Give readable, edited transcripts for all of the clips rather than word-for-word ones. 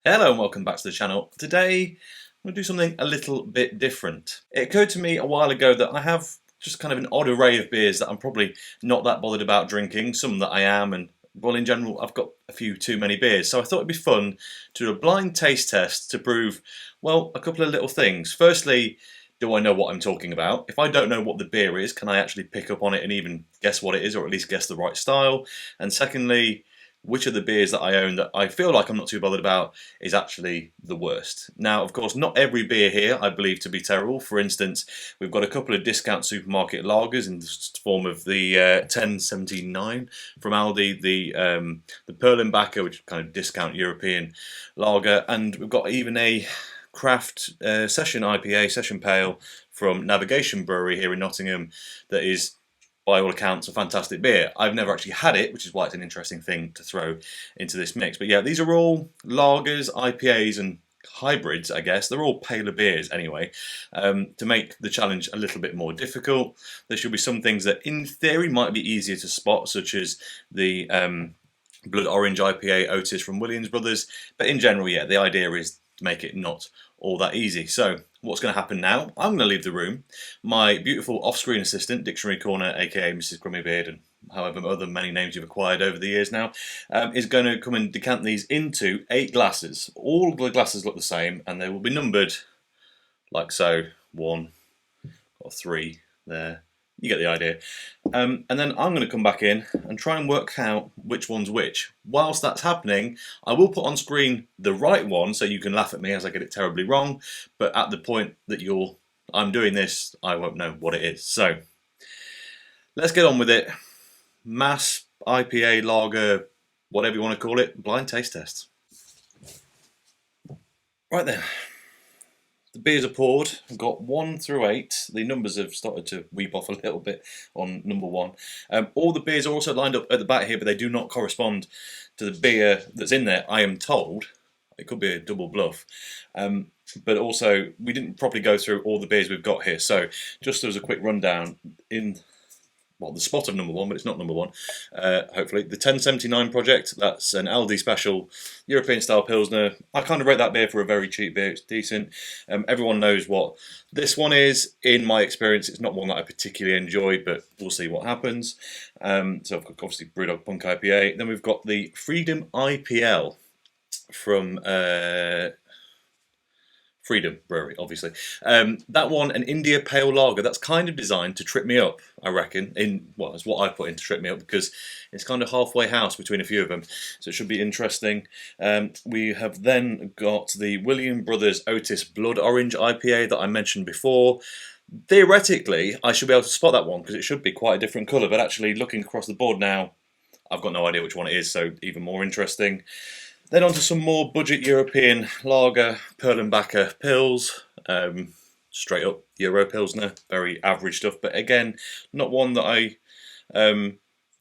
Hello and welcome back to the channel. Today I'm going to do something a little bit different. It occurred to me a while ago that I have just kind of an odd array of beers that I'm probably not that bothered about drinking, some that I am, and well, in general I've got a few too many beers. So I thought it'd be fun to do a blind taste test to prove, well, a couple of little things. Firstly, do I know what I'm talking about? If I don't know what the beer is, can I actually pick up on it and even guess what it is, or at least guess the right style? And secondly, which of the beers that I own that I feel like I'm not too bothered about is actually the worst. Now, of course, not every beer here I believe to be terrible. For instance, we've got a couple of discount supermarket lagers in the form of the 1079 from Aldi, the Perlenbacher, which is kind of discount European lager, and we've got even a craft session IPA, session pale from Navigation Brewery here in Nottingham that is by all accounts a fantastic beer. I've never actually had it, which is why it's an interesting thing to throw into this mix. But yeah, these are all lagers, IPAs and hybrids, I guess. They're all paler beers anyway. To make the challenge a little bit more difficult, there should be some things that in theory might be easier to spot, such as the Blood Orange IPA Otis from Williams Brothers. But in general, yeah, the idea is to make it not all that easy. So what's going to happen now? I'm going to leave the room. My beautiful off-screen assistant, Dictionary Corner, aka Mrs. Grummybeard, and however other many names you've acquired over the years now, is going to come and decant these into 8 glasses. All the glasses look the same, and they will be numbered like so. 1 or 3 there. You get the idea. And then I'm going to come back in and try and work out which one's which. Whilst that's happening, I will put on screen the right one so you can laugh at me as I get it terribly wrong. But at the point that I'm doing this, I won't know what it is. So let's get on with it. Mass IPA lager, whatever you want to call it, blind taste test. Right then. The beers are poured. I've got 1 through 8. The numbers have started to weep off a little bit on number 1. All the beers are also lined up at the back here, but they do not correspond to the beer that's in there, I am told. It could be a double bluff. But also, we didn't properly go through all the beers we've got here. So, just as a quick rundown, the spot of number 1, but it's not number 1, hopefully. The 1079 Project, that's an Aldi special European style Pilsner. I kind of rate that beer for a very cheap beer, it's decent. Everyone knows what this one is. In my experience, it's not one that I particularly enjoy, but we'll see what happens. So I've got obviously Brewdog Punk IPA. Then we've got the Freedom IPL from Freedom Brewery, obviously. That one, an India Pale Lager, that's kind of designed to trip me up, I reckon. It's what I put in to trip me up because it's kind of halfway house between a few of them. So it should be interesting. We have then got the Williams Brothers Otis Blood Orange IPA that I mentioned before. Theoretically, I should be able to spot that one because it should be quite a different colour, but actually looking across the board now, I've got no idea which one it is, so even more interesting. Then on to some more budget European lager, Perlenbacher Pils, straight up Euro Pilsner, very average stuff, but again, not one that I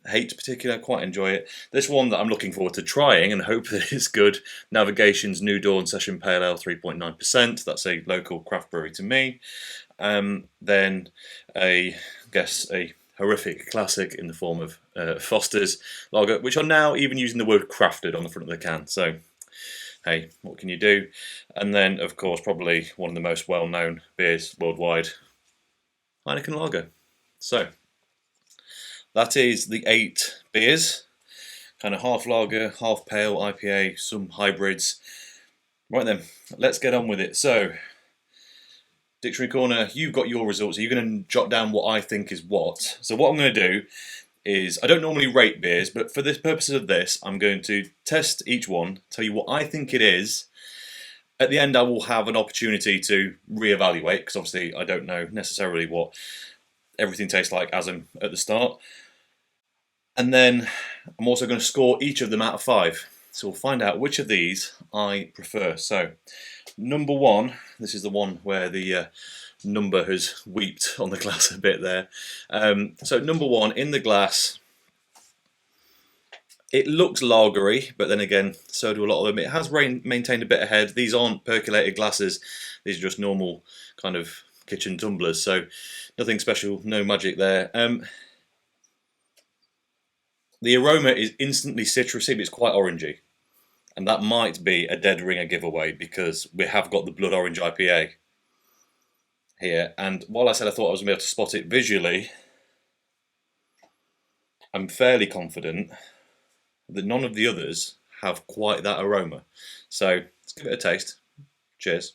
hate particularly, I quite enjoy it. This one that I'm looking forward to trying and hope that it's good, Navigation's New Dawn Session Pale Ale 3.9%, that's a local craft brewery to me. Then I guess a horrific classic in the form of Foster's lager, which are now even using the word crafted on the front of the can. So, hey, what can you do? And then, of course, probably one of the most well-known beers worldwide, Heineken Lager. So, that is the 8 beers. Kind of half lager, half pale IPA, some hybrids. Right then, let's get on with it. So, Dictionary Corner, you've got your results. Are you going to jot down what I think is what? So what I'm going to do is, I don't normally rate beers, but for the purposes of this, I'm going to test each one, tell you what I think it is. At the end, I will have an opportunity to reevaluate, because obviously I don't know necessarily what everything tastes like as I'm at the start. And then I'm also going to score each of them out of 5. So we'll find out which of these I prefer. So, number 1, this is the one where the number has weeped on the glass a bit there. So number 1, in the glass, it looks lagery, but then again, so do a lot of them. It has maintained a bit of head. These aren't percolated glasses. These are just normal kind of kitchen tumblers. So nothing special, no magic there. The aroma is instantly citrusy, but it's quite orangey. And that might be a dead ringer giveaway because we have got the Blood Orange IPA here. And while I said I thought I was going to be able to spot it visually, I'm fairly confident that none of the others have quite that aroma. So let's give it a taste. Cheers.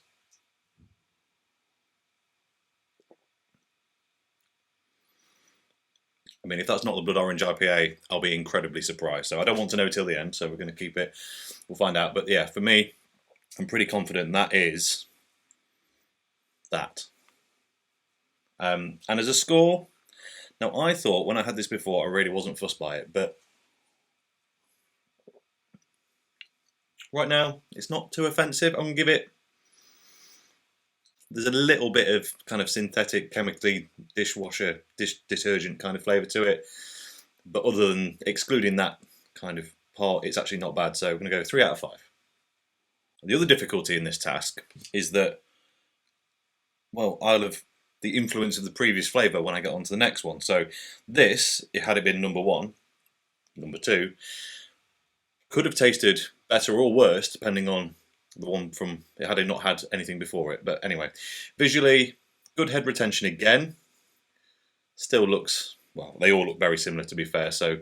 I mean, if that's not the Blood Orange IPA, I'll be incredibly surprised. So I don't want to know till the end, so we're going to keep it. We'll find out. But yeah, for me, I'm pretty confident that is that. And as a score, now I thought when I had this before, I really wasn't fussed by it, but right now, it's not too offensive. I'm going to give it... There's a little bit of kind of synthetic, chemically dishwasher, detergent kind of flavour to it. But other than excluding that kind of part, it's actually not bad. So I'm going to go 3 out of 5. The other difficulty in this task is that, well, I'll have the influence of the previous flavour when I get on to the next one. So this, had it been number 1, number 2, could have tasted better or worse depending on the one from it had it not had anything before it. But anyway, visually, good head retention again. Still looks, well, they all look very similar to be fair. So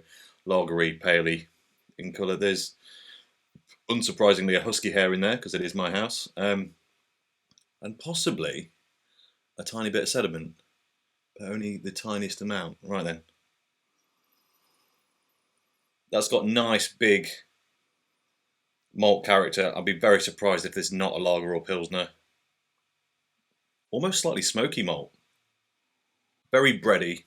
lagery, paley in colour. There's unsurprisingly a husky hair in there because it is my house, and possibly a tiny bit of sediment, but only the tiniest amount. Right then, that's got nice big malt character. I'd be very surprised if this is not a lager or pilsner. Almost slightly smoky malt. Very bready.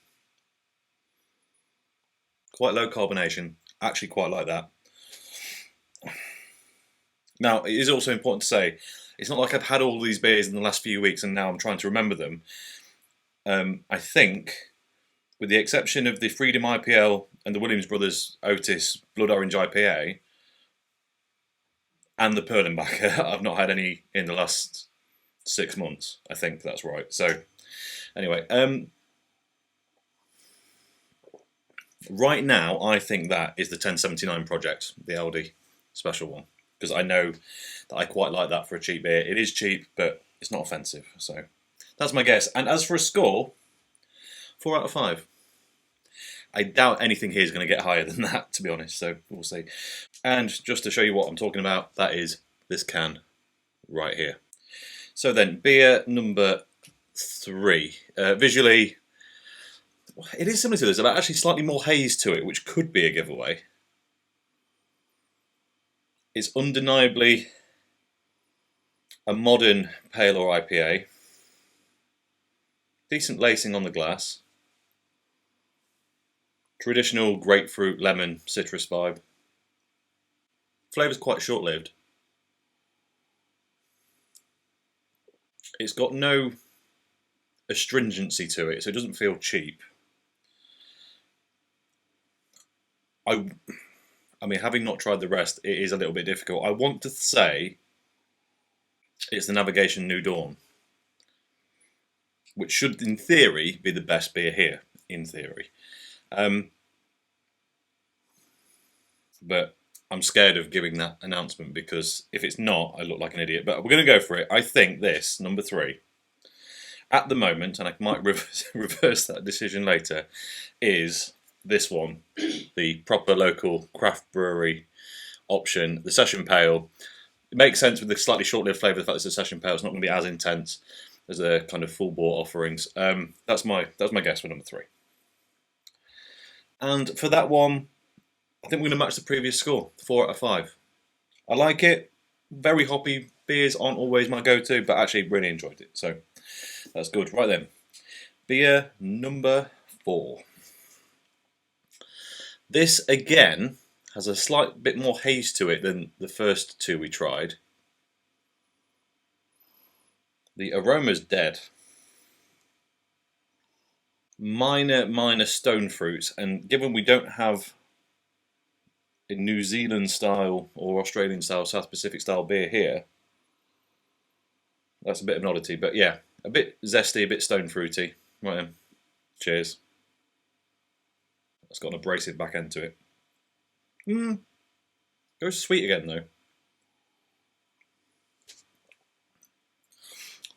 Quite low carbonation. Actually quite like that. Now, it is also important to say, it's not like I've had all these beers in the last few weeks and now I'm trying to remember them. I think, with the exception of the Freedom IPL and the Williams Brothers Otis Blood Orange IPA, and the Perlenbacher, I've not had any in the last 6 months. I think that's right. So, anyway, right now I think that is the 1079 Project, the Aldi special one, because I know that I quite like that for a cheap beer. It is cheap, but it's not offensive. So, that's my guess. And as for a score, 4 out of 5. I doubt anything here is going to get higher than that, to be honest, so we'll see. And just to show you what I'm talking about, that is this can right here. So then, beer number 3. Visually, it is similar to this, but actually slightly more haze to it, which could be a giveaway. It's undeniably a modern pale or IPA. Decent lacing on the glass. Traditional grapefruit, lemon, citrus vibe. Flavour's quite short-lived. It's got no astringency to it, so it doesn't feel cheap. I mean, having not tried the rest, it is a little bit difficult. I want to say it's the Navigation New Dawn, which should, in theory, be the best beer here, in theory. But I'm scared of giving that announcement because if it's not, I look like an idiot. But we're going to go for it. I think this, number 3, at the moment, and I might reverse that decision later, is this one, the proper local craft brewery option, the Session Pale. It makes sense with the slightly short-lived flavour, the fact it's a Session Pale. It's not going to be as intense as the kind of full-bore offerings. That's my guess for number 3. And for that one, I think we're going to match the previous score, 4 out of 5. I like it. Very hoppy beers aren't always my go-to, but actually really enjoyed it. So that's good. Right then, beer number 4. This, again, has a slight bit more haze to it than the first 2 we tried. The aroma's dead. Minor stone fruits, and given we don't have a New Zealand style or Australian style, South Pacific style beer here, that's a bit of an oddity, but yeah, a bit zesty, a bit stone fruity. Right then, cheers. It's got an abrasive back end to it. Goes sweet again though.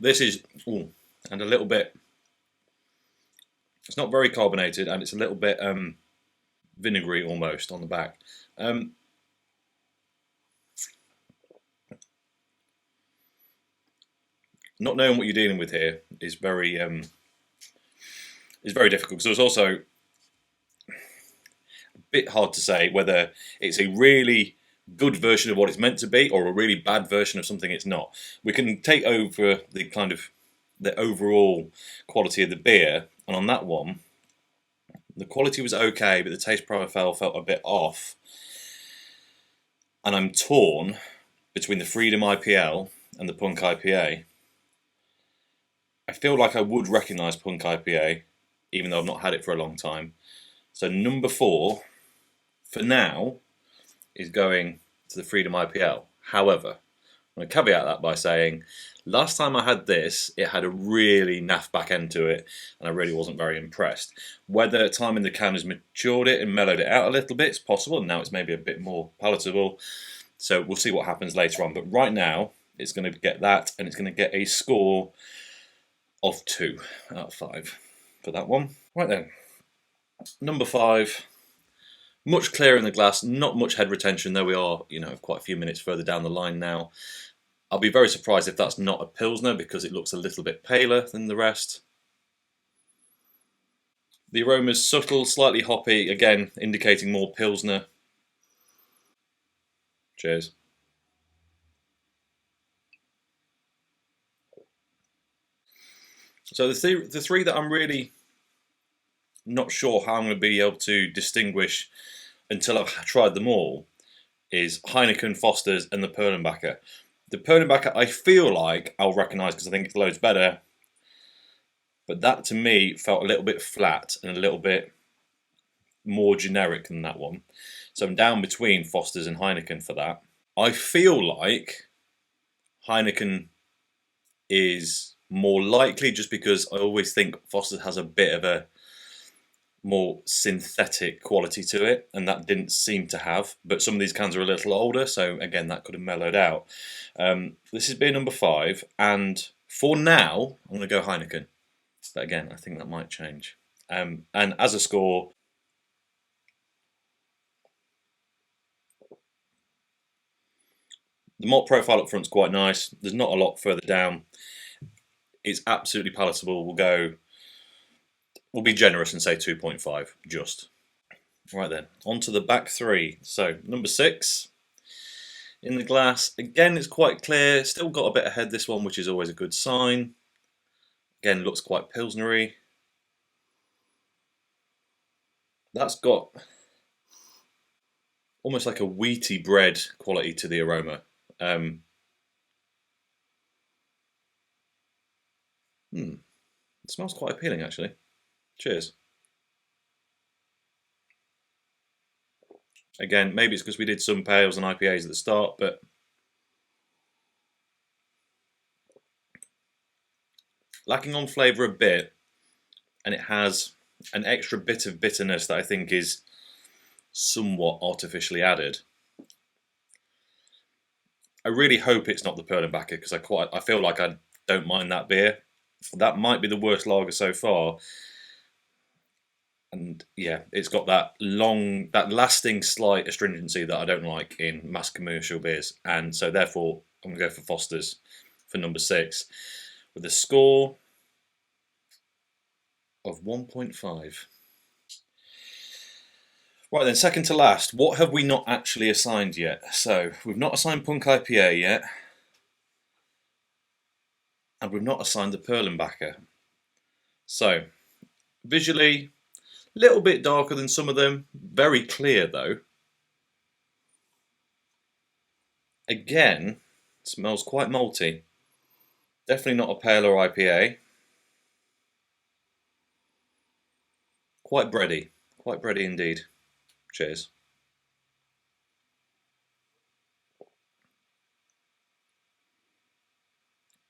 This is, ooh, and a little bit, it's not very carbonated, and it's a little bit vinegary almost on the back. Not knowing what you're dealing with here is very difficult, because it's also a bit hard to say whether it's a really good version of what it's meant to be or a really bad version of something it's not. We can take over the kind of the overall quality of the beer, and on that one, the quality was okay, but the taste profile felt a bit off. And I'm torn between the Freedom IPL and the Punk IPA. I feel like I would recognise Punk IPA, even though I've not had it for a long time. So number 4, for now, is going to the Freedom IPL. However, I'm going to caveat that by saying, last time I had this, it had a really naff back end to it, and I really wasn't very impressed. Whether time in the can has matured it and mellowed it out a little bit, it's possible, and now it's maybe a bit more palatable. So we'll see what happens later on. But right now, it's going to get that, and it's going to get a score of 2 out of 5 for that one. Right then, number 5. Much clearer in the glass, not much head retention, though we are, quite a few minutes further down the line now. I'll be very surprised if that's not a Pilsner, because it looks a little bit paler than the rest. The aroma's subtle, slightly hoppy, again indicating more Pilsner. Cheers. So the three that I'm really not sure how I'm going to be able to distinguish until I've tried them all is Heineken, Foster's and the Perlenbacher. The Perlenbacher I feel like I'll recognise because I think it's loads better, but that to me felt a little bit flat and a little bit more generic than that one. So I'm down between Foster's and Heineken for that. I feel like Heineken is more likely, just because I always think Foster's has a bit of a more synthetic quality to it, and that didn't seem to have. But some of these cans are a little older, so again that could have mellowed out. This is beer number 5, and for now I'm going to go Heineken, but again I think that might change. And as a score, the malt profile up front's quite nice. There's not a lot further down. It's absolutely palatable. We'll be generous and say 2.5 just. Right then, on to the back 3. So number 6 in the glass. Again, it's quite clear. Still got a bit ahead this one, which is always a good sign. Again, looks quite pilsnery. That's got almost like a wheaty bread quality to the aroma. It smells quite appealing, actually. Cheers. Again, maybe it's because we did some pales and IPAs at the start, but lacking on flavour a bit, and it has an extra bit of bitterness that I think is somewhat artificially added. I really hope it's not the Perlenbacher, because I feel like I don't mind that beer. That might be the worst lager so far. And yeah, it's got that lasting slight astringency that I don't like in mass commercial beers. And so therefore, I'm going to go for Foster's for number 6 with a score of 1.5. Right then, second to last, what have we not actually assigned yet? So we've not assigned Punk IPA yet, and we've not assigned the Perlenbacher. So visually, a little bit darker than some of them, very clear though. Again, smells quite malty. Definitely not a pale or IPA. Quite bready indeed. Cheers.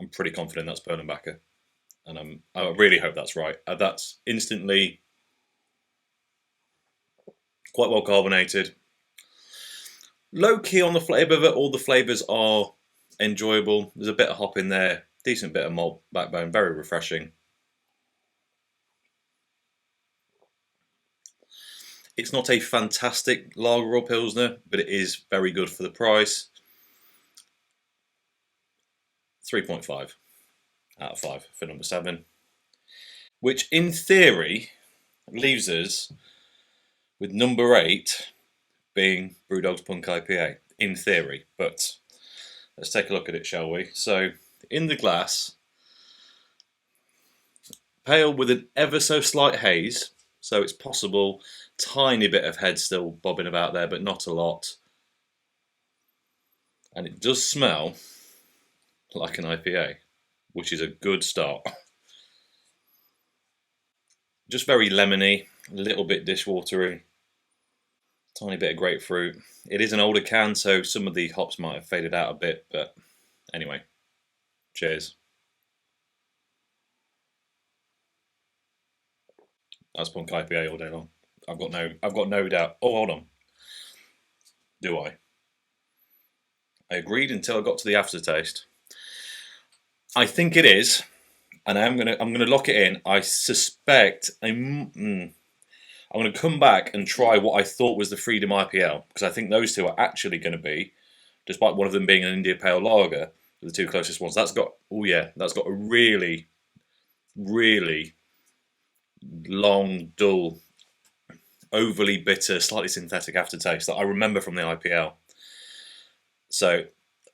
I'm pretty confident that's Perlenbacher, and I really hope that's right. That's instantly quite well carbonated. Low key on the flavour, but all the flavours are enjoyable. There's a bit of hop in there, Decent bit of malt backbone, very refreshing. It's not a fantastic lager or pilsner, but it is very good for the price. 3.5 out of 5 for number 7. Which in theory leaves us with number 8 being Brewdog's Punk IPA. In theory, but let's take a look at it, shall we? So, in the glass, pale with an ever so slight haze, so it's possible, tiny bit of head still bobbing about there, but not a lot. And it does smell like an IPA, which is a good start. Just very lemony, a little bit dishwatery, tiny bit of grapefruit. It is an older can, so some of the hops might have faded out a bit, but anyway, cheers. That's Punk IPA all day long. I've got no doubt. Oh, hold on. Do I? I agreed until I got to the aftertaste. I think it is, and I'm gonna lock it in. I suspect I'm gonna come back and try what I thought was the Freedom IPL, because I think those two are actually going to be, despite one of them being an India Pale Lager, the two closest ones. That's got a really, really long, dull, overly bitter, slightly synthetic aftertaste that I remember from the IPL. So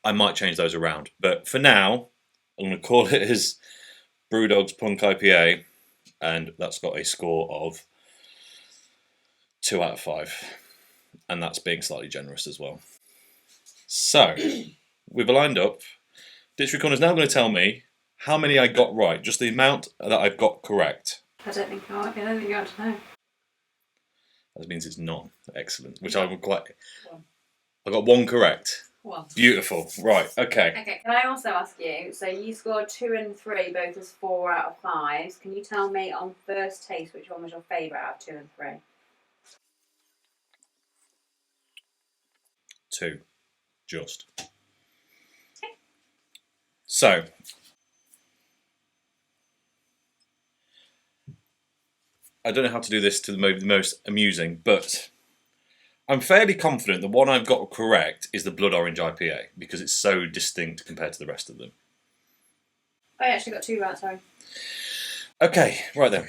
I might change those around, but for now, I'm going to call it as Brewdog's Punk IPA, and that's got a score of 2 out of 5, and that's being slightly generous as well. So, we've lined up. Ditch Reconnor's now going to tell me how many I got right, just the amount that I've got correct. I don't think you want to know. That means it's none. Excellent. Which I would quite... I got 1 correct. 1. Beautiful. Right, okay. Okay, can I also ask you, so you scored 2 and 3, both as 4 out of 5. Can you tell me on first taste which one was your favourite out of 2 and 3? 2. Just. Okay. So... I don't know how to do this to the most amusing, but I'm fairly confident the one I've got correct is the Blood Orange IPA, because it's so distinct compared to the rest of them. I actually got 2 right, sorry. Okay, right then.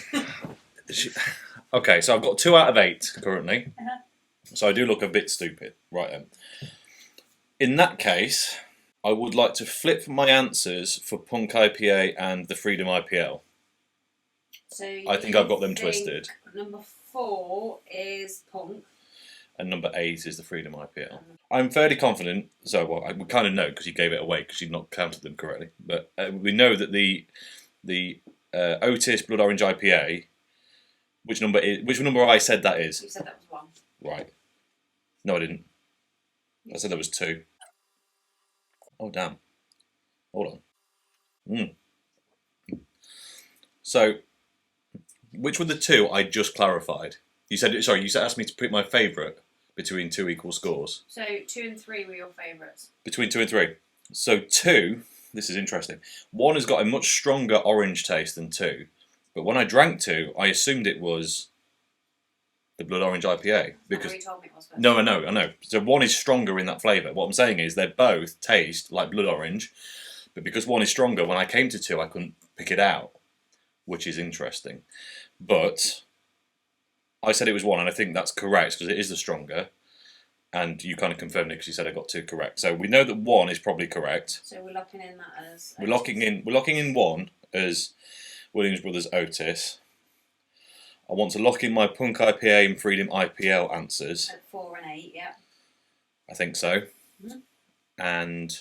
Okay, so I've got 2 out of 8 currently. So I do look a bit stupid. Right then. In that case, I would like to flip my answers for Punk IPA and the Freedom IPL. So I think I've got them twisted. Number 4 is Punk. And number 8 is the Freedom IPL. I'm fairly confident, so well, we kind of know because you gave it away because you've not counted them correctly. But we know that the Otis Blood Orange IPA, which number I said that is? You said that was 1. Right. No, I didn't. I said there was 2. Oh damn. Hold on. So, which were the 2 I just clarified? You asked me to pick my favourite between 2 equal scores. So 2 and 3 were your favourites. Between 2 and 3. So 2, this is interesting. 1 has got a much stronger orange taste than 2, but when I drank 2, I assumed it was the Blood Orange IPA because you told me it was. No, I know. So 1 is stronger in that flavour. What I'm saying is they both taste like blood orange, but because 1 is stronger, when I came to 2, I couldn't pick it out, which is interesting. But I said it was 1, and I think that's correct because it is the stronger. And you kind of confirmed it because you said I got 2 correct. So we know that 1 is probably correct. So we're locking in that as. We're locking in 1 as Williams Brothers Otis. I want to lock in my Punk IPA and Freedom IPL answers. At 4 and 8, yeah. I think so. And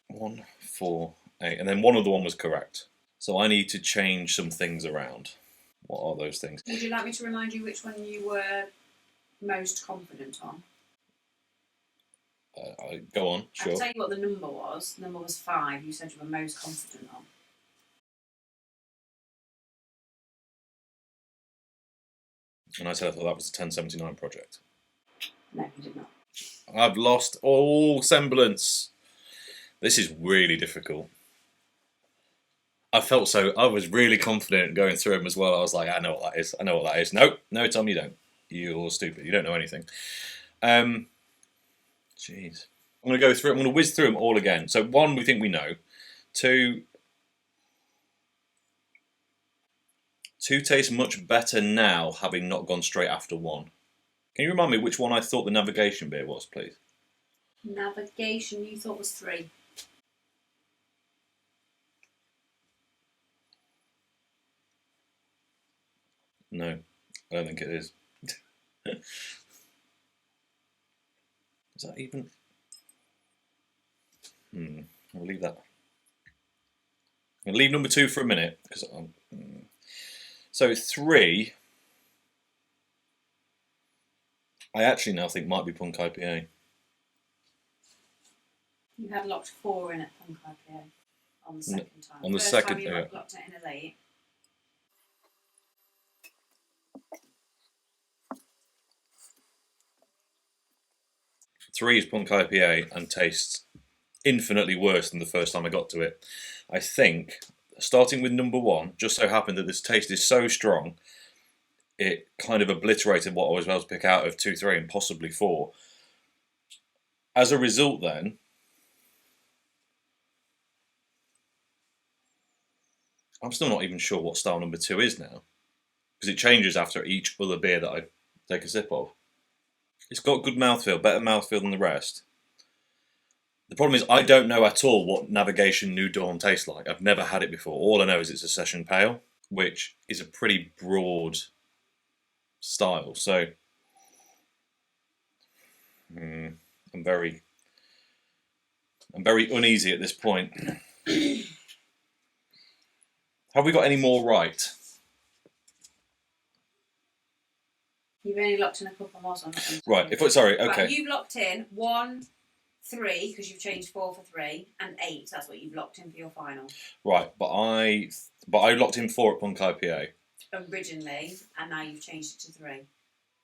1, 4, 8, and then one other one was correct. So I need to change some things around. What are those things? Would you like me to remind you which one you were most confident on? Go on, sure. I'll tell you what the number was. The number was 5. You said you were most confident on. And I said I thought that was the 1079 project. No, you did not. I've lost all semblance. This is really difficult. I felt so. I was really confident going through them as well. I was like, I know what that is. I know what that is. Nope, no, Tom, you don't. You're stupid. You don't know anything. Jeez. I'm going to go through. I'm going to whiz through them all again. So 1, we think we know. 2 taste much better now, having not gone straight after 1. Can you remind me which one I thought the navigation beer was, please? Navigation, you thought was 3. No, I don't think it is. Is that even? I'll leave that. I'm going to leave number 2 for a minute because so 3. I actually now think might be Punk IPA. You had locked 4 in at Punk IPA on the second time. On the First second, time you locked it in a late. 3 is Punk IPA and tastes infinitely worse than the first time I got to it. I think, starting with number 1, just so happened that this taste is so strong, it kind of obliterated what I was able to pick out of 2, 3 and possibly 4. As a result then, I'm still not even sure what style number 2 is now, because it changes after each other beer that I take a sip of. It's got good mouthfeel, better mouthfeel than the rest. The problem is I don't know at all what Navigation New Dawn tastes like. I've never had it before. All I know is it's a session pale, which is a pretty broad style. So I'm very uneasy at this point. Have we got any more right? You've only locked in a couple more, so I'm not going to Right. Sorry. Okay. Right, you've locked in 1, 3 because you've changed 4 for 3, and 8. That's what you've locked in for your final. Right, but I locked in 4 at Punk IPA originally, and now you've changed it to 3.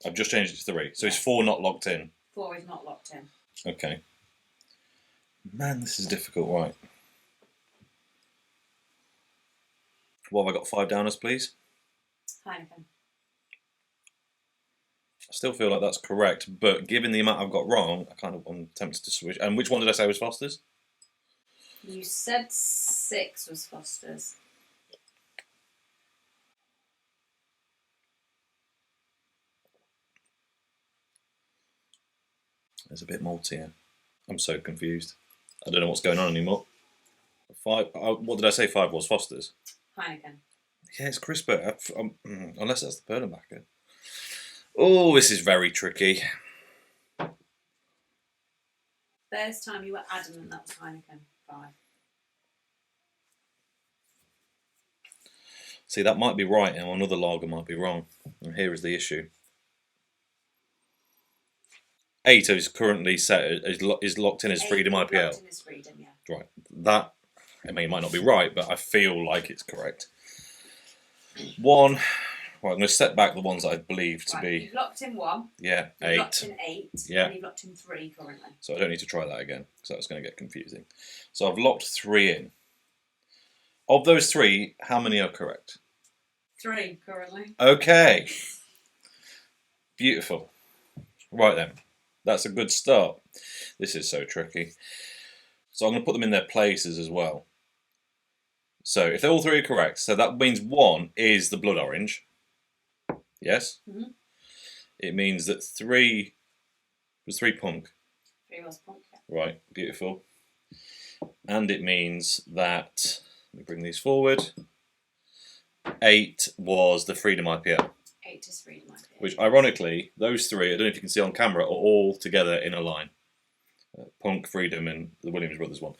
I've just changed it to 3, so it's 4 not locked in. 4 is not locked in. Okay. Man, this is difficult. Right. What have I got 5 down as, please? Heineken. I still feel like that's correct, but given the amount I've got wrong, I'm tempted to switch. And which one did I say was Foster's? You said 6 was Foster's. There's a bit maltier. I'm so confused. I don't know what's going on anymore. 5. What did I say 5 was? Foster's? Heineken. Yeah, it's crisper. Unless that's the Perlenbacher. Oh, this is very tricky. First time you were adamant that was Heineken. 5. See, that might be right, and another lager might be wrong. And here is the issue. 8 is currently set is locked in as Freedom IPL. Locked in as Freedom, yeah. Right. That, I mean, it might not be right, but I feel like it's correct. 1. Well, I'm going to step back the ones that I believe to be. You've locked in 1. Yeah, You've 8. locked in 8. Yeah. And you've locked in 3 currently. So I don't need to try that again, because that's going to get confusing. So I've locked 3 in. Of those 3, how many are correct? 3 currently. Okay. Beautiful. Right then. That's a good start. This is so tricky. So I'm going to put them in their places as well. So if all 3 are correct, so that means 1 is the blood orange. Yes? Mm-hmm. It means that 3 was 3 punk. 3 was punk, yeah. Right, beautiful. And it means that, let me bring these forward, 8 was the Freedom IPL. 8 is Freedom IPA. Which, ironically, those 3, I don't know if you can see on camera, are all together in a line. Punk, Freedom, and the Williams Brothers one.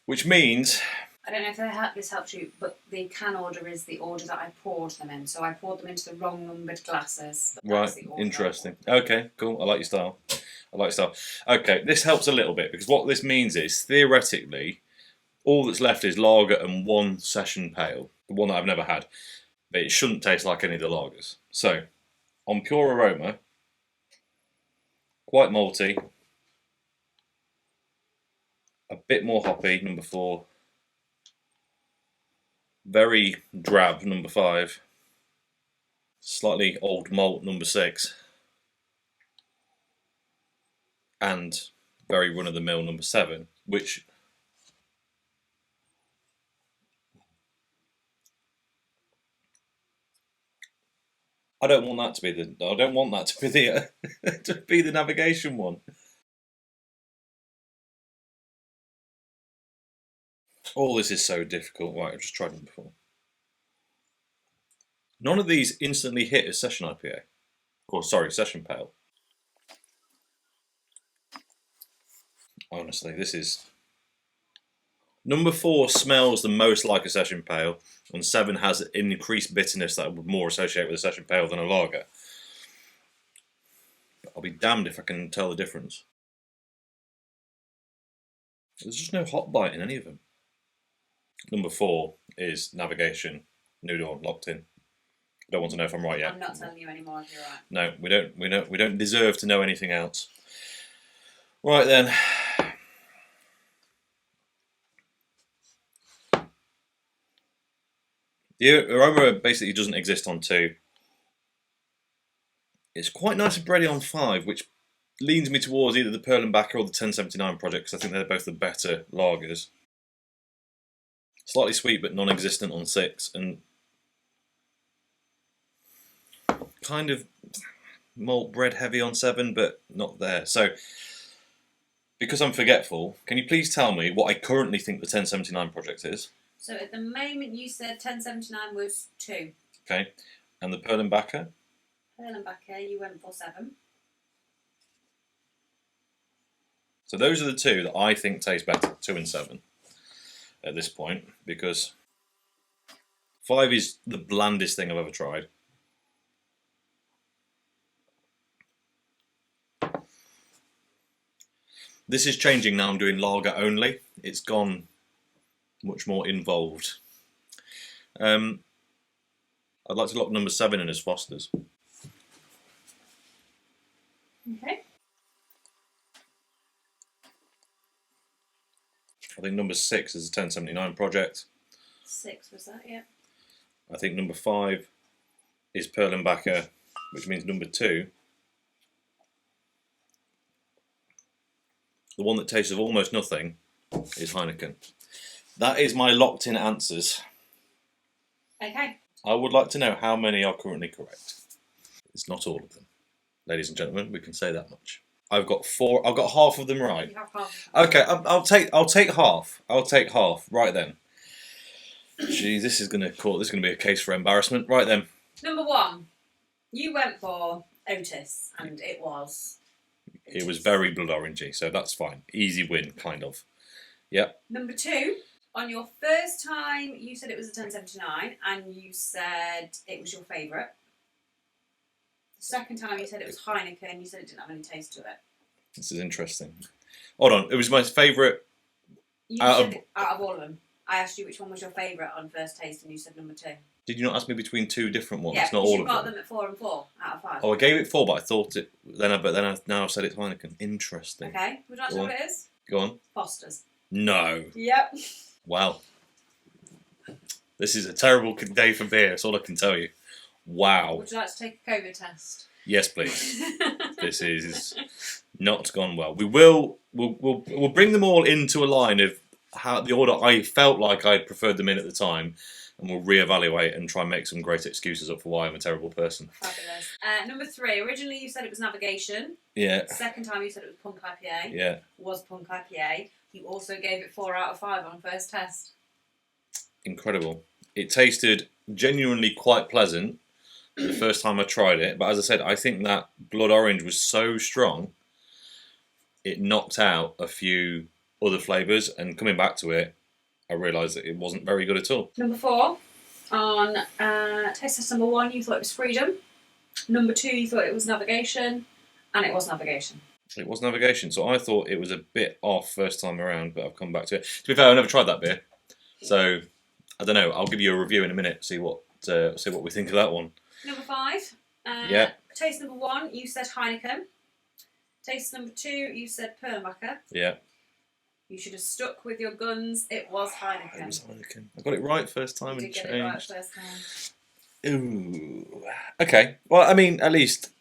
Which means... I don't know if this helps you, but the can order is the order that I poured them in. So I poured them into the wrong numbered glasses. Right, interesting. Okay, cool. I like your style. Okay, this helps a little bit, because what this means is, theoretically, all that's left is lager and 1 session pale. The one that I've never had. But it shouldn't taste like any of the lagers. So, on pure aroma, quite malty, a bit more hoppy, number 4. Very drab, number 5. Slightly old malt, number 6. And very run-of-the-mill, number 7, which I don't want that to be to be the navigation one. All this is so difficult. Right, I've just tried them before. None of these instantly hit a session IPA. Or sorry, session pale. Honestly, this is... Number 4 smells the most like a session pale, and 7 has increased bitterness that I would more associate with a session pale than a lager. But I'll be damned if I can tell the difference. There's just no hot bite in any of them. Number 4 is navigation, noodle, locked in. I don't want to know if I'm right yet. I'm not telling you anymore if you're right. No, we don't deserve to know anything else. Right then. The aroma basically doesn't exist on 2. It's quite nice and bready on 5, which leans me towards either the Perlenbacher or the 1079 project, because I think they're both the better lagers. Slightly sweet but non-existent on 6, and kind of malt bread heavy on 7, but not there. So, because I'm forgetful, can you please tell me what I currently think the 1079 project is? So at the moment you said 1079 was 2. Okay, and the Perlenbacher? Perlenbacher, you went for 7. So those are the 2 that I think taste better, 2 and 7, at this point, because 5 is the blandest thing I've ever tried. This is changing now. I'm doing lager only. It's gone much more involved. I'd like to lock number 7 in as Foster's. Okay. I think number 6 is the 1079 project. 6 was that, yeah. I think number 5 is Perlenbacher, which means number 2. The one that tastes of almost nothing is Heineken. That is my locked in answers. Okay. I would like to know how many are currently correct. It's not all of them. Ladies and gentlemen, we can say that much. I've got 4. I've got half of them right. You have half. Okay, I'll take half. I'll take half. Right then. Geez, this is gonna be a case for embarrassment. Right then. Number 1, you went for Otis, and it was. It was very blood orangey, so that's fine. Easy win, kind of. Yep. Number 2, on your first time, you said it was a 1079, and you said it was your favourite. The second time, you said it was Heineken, and you said it didn't have any taste to it. This is interesting. Hold on, it was my favourite. Out of all of them. I asked you which one was your favourite on first taste, and you said number 2. Did you not ask me between 2 different ones? Yeah, Not all you of got them. them at 4 and 4 out of 5. Oh, I gave it 4, but I thought it. Now I've said it's Heineken. Interesting. Okay, would you like to know what it is? Go on. Foster's. No. Yep. Wow. This is a terrible day for beer. That's all I can tell you. Wow. Would you like to take a COVID test? Yes, please. This is not gone well. We'll bring them all into a line of how the order I felt like I preferred them in at the time, and we'll reevaluate and try and make some great excuses up for why I'm a terrible person. Fabulous. Number 3. Originally, you said it was navigation. Yeah. Second time, you said it was punk IPA. Yeah. Was punk IPA. You also gave it 4 out of 5 on first test. Incredible. It tasted genuinely quite pleasant the first time I tried it, but as I said, I think that blood orange was so strong, it knocked out a few other flavours, and coming back to it, I realised that it wasn't very good at all. Number 4, on taste test number 1, you thought it was freedom. Number 2, you thought it was navigation, and it was navigation. It was navigation, so I thought it was a bit off first time around, but I've come back to it. To be fair, I never tried that beer, so I don't know. I'll give you a review in a minute, see what we think of that one. Number 5, yeah. Taste number 1, you said Heineken. Taste number 2, you said Perlenbacher. Yeah. You should have stuck with your guns. It was Heineken. It was Heineken. I got it right first time You and did changed. get it right first time. Ooh. Okay. Well, I mean, at least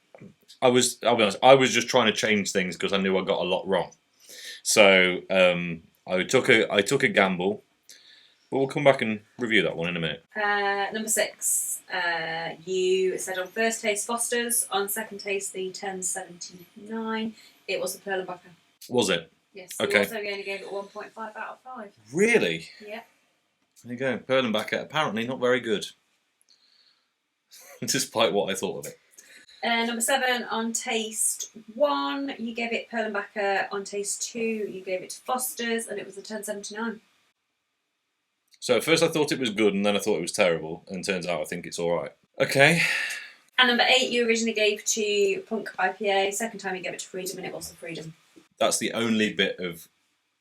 I'll be honest, I was just trying to change things because I knew I got a lot wrong. So I took a gamble. But we'll come back and review that one in a minute. Number 6. You said on first taste Foster's, on second taste the 1079. It was the Pearl and Bucker. Was it? Yes. Okay. You also only gave it 1.5 out of 5. Really? Yeah. There you go. Pearl and Bucker, apparently not very good. Despite what I thought of it. Number 7, on taste 1, you gave it Pearl and Bucker. On taste 2, you gave it to Foster's, and it was the 1079. So at first I thought it was good, and then I thought it was terrible, and turns out I think it's all right. Okay. And number 8, you originally gave to Punk IPA. Second time you gave it to Freedom, and it was the Freedom. That's the only bit of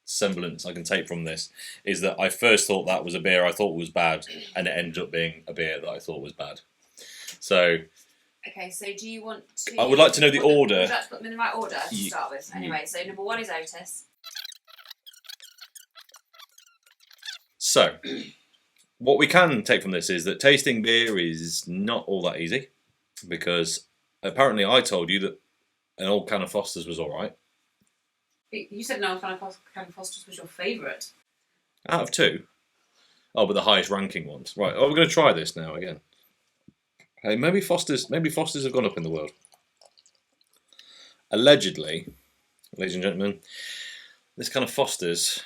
semblance I can take from this, is that I first thought that was a beer I thought was bad, and it ended up being a beer that I thought was bad. So... Okay, so do you want to... I would like to know the order. Would you like to put them in the right order to start with? Anyway, so number 1 is Otis. So, what we can take from this is that tasting beer is not all that easy, because apparently I told you that an old can of Foster's was all right. You said no, can of Foster's was your favourite. Out of 2. Oh, but the highest ranking ones. Right, oh, we're going to try this now again. Hey, maybe Foster's have gone up in the world. Allegedly, ladies and gentlemen, this kind of Foster's...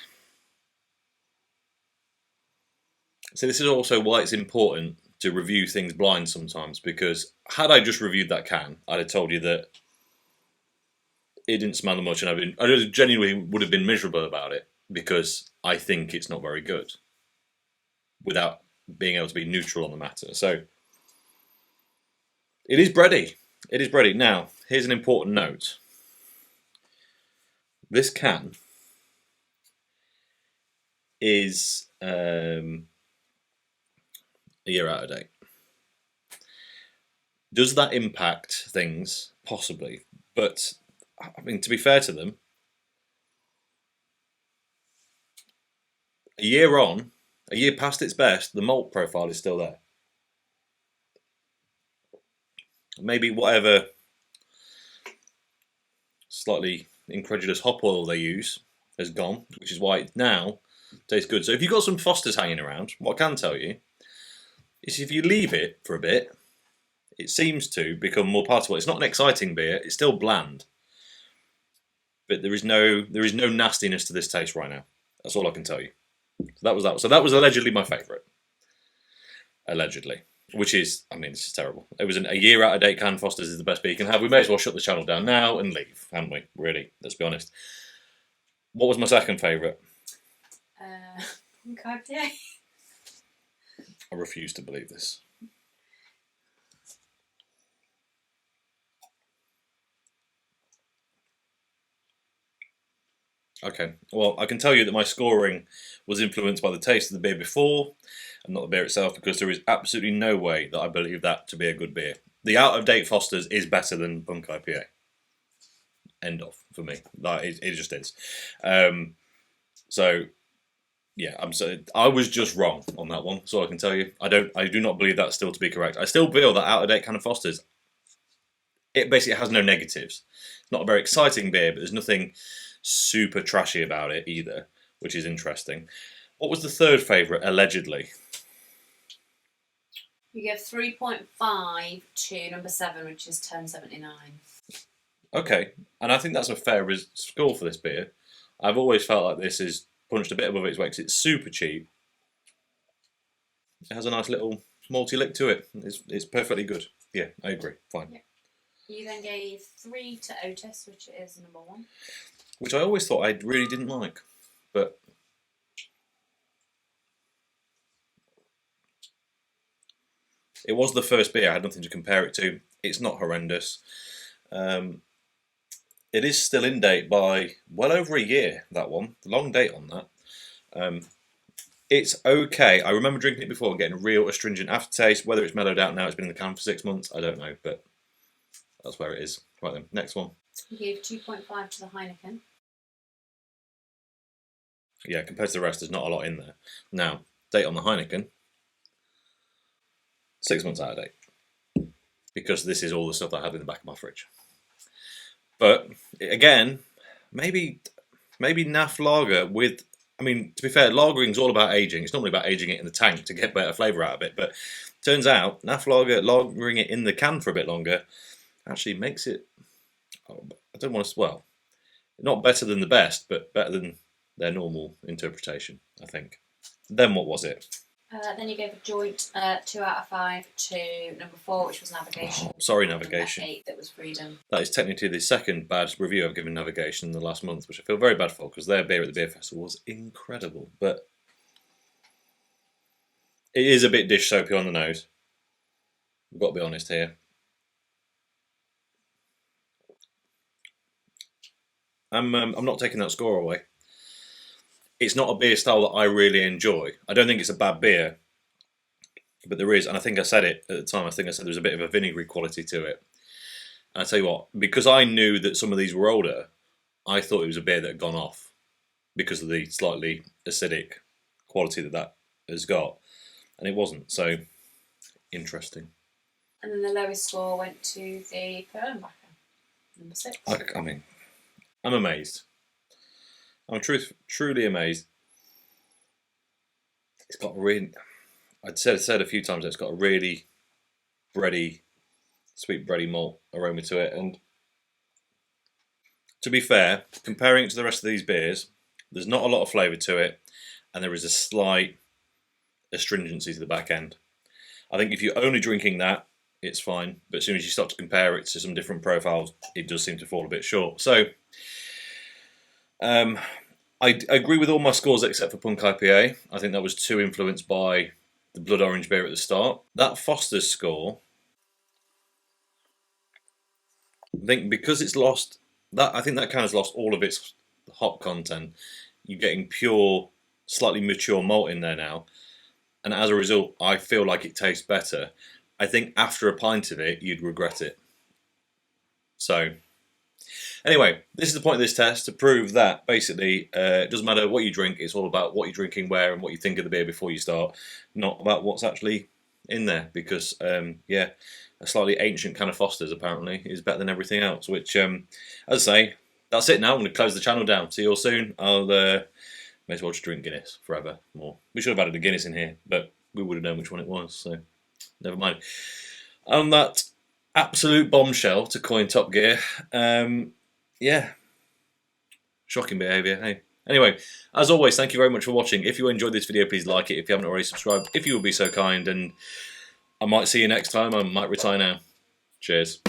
So this is also why it's important to review things blind sometimes, because had I just reviewed that can, I'd have told you that it didn't smell much, and I genuinely would have been miserable about it, because I think it's not very good, without being able to be neutral on the matter. So it is bready. It is bready. Now, here's an important note. This can is a year out of date. Does that impact things? Possibly. But, I mean, to be fair to them, a year on, a year past its best, the malt profile is still there. Maybe whatever slightly incredulous hop oil they use has gone, which is why it now tastes good. So if you've got some Foster's hanging around, what I can tell you is if you leave it for a bit, it seems to become more palatable. It's not an exciting beer, it's still bland. But there is no nastiness to this taste right now. That's all I can tell you. So that was that. So that was allegedly my favourite. Allegedly. Which is, I mean, this is terrible. It was a year out of date can. Foster's is the best beer you can have. We may as well shut the channel down now and leave, haven't we? Really, let's be honest. What was my second favourite? Punk IPA. I refuse to believe this. Okay, well, I can tell you that my scoring was influenced by the taste of the beer before, and not the beer itself, because there is absolutely no way that I believe that to be a good beer. The out-of-date Foster's is better than Punk IPA. End of, for me. Like, it just is. So, yeah, I was just wrong on that one, so I can tell you. I do not believe that's still to be correct. I still feel that out-of-date can of Foster's, it basically has no negatives. It's not a very exciting beer, but there's nothing super trashy about it either, which is interesting. What was the third favourite, allegedly? You gave 3.5 to number 7, which is 1079. Okay, and I think that's a fair score for this beer. I've always felt like this is punched a bit above its weight because it's super cheap. It has a nice little malty lick to it. It's perfectly good. Yeah, I agree. Fine. Yeah. You then gave 3 to Otis, which is number 1. Which I always thought I really didn't like, but it was the first beer. I had nothing to compare it to. It's not horrendous. It is still in date by well over a year, that one. Long date on that. It's okay. I remember drinking it before and getting a real astringent aftertaste. Whether it's mellowed out now, it's been in the can for 6 months, I don't know, but that's where it is. Right then, next one. You gave 2.5 to the Heineken. Yeah, compared to the rest, there's not a lot in there. Now, date on the Heineken, 6 months out of date. Because this is all the stuff that I had in the back of my fridge. But, again, maybe NAF lager with... I mean, to be fair, lagering's all about aging. It's normally about aging it in the tank to get better flavour out of it. But turns out, NAF lager, lagering it in the can for a bit longer, actually makes it... I don't want to... Well, not better than the best, but better than their normal interpretation, I think. Then what was it? Then you gave a joint 2 out of 5 to number 4, which was Navigation. Oh, sorry, Navigation. 8, that was Freedom. That is technically the second bad review I've given Navigation in the last month, which I feel very bad for, because their beer at the beer festival was incredible. But it is a bit dish soapy on the nose. We've got to be honest here. I'm not taking that score away. It's not a beer style that I really enjoy. I don't think it's a bad beer, but there is, and I think I said it at the time, I think I said there was a bit of a vinegary quality to it. And I tell you what, because I knew that some of these were older, I thought it was a beer that had gone off because of the slightly acidic quality that has got, and it wasn't, so interesting. And then the lowest score went to the Perlenbacher, number 6. I mean, I'm amazed. I'm truly amazed. It's got really... I'd said a few times that it's got a really bready, sweet bready malt aroma to it. And to be fair, comparing it to the rest of these beers, there's not a lot of flavour to it, and there is a slight astringency to the back end. I think if you're only drinking that, it's fine. But as soon as you start to compare it to some different profiles, it does seem to fall a bit short. So... I agree with all my scores except for Punk IPA. I think that was too influenced by the blood orange beer at the start. That Foster's score, I think because it's lost that, I think that can has lost all of its hop content. You're getting pure, slightly mature malt in there now, and as a result, I feel like it tastes better. I think after a pint of it, you'd regret it. So. Anyway, this is the point of this test, to prove that basically it doesn't matter what you drink, it's all about what you're drinking, where, and what you think of the beer before you start, not about what's actually in there. Because, yeah, a slightly ancient can of Foster's apparently is better than everything else, which, as I say, that's it now. I'm going to close the channel down. See you all soon. I'll may as well just drink Guinness forever more. We should have added a Guinness in here, but we would have known which one it was, so never mind. On that absolute bombshell to coin Top Gear, yeah, shocking behaviour, hey. Anyway, as always, thank you very much for watching. If you enjoyed this video, please like it. If you haven't already subscribed, if you would be so kind, and I might see you next time. I might retire now. Cheers.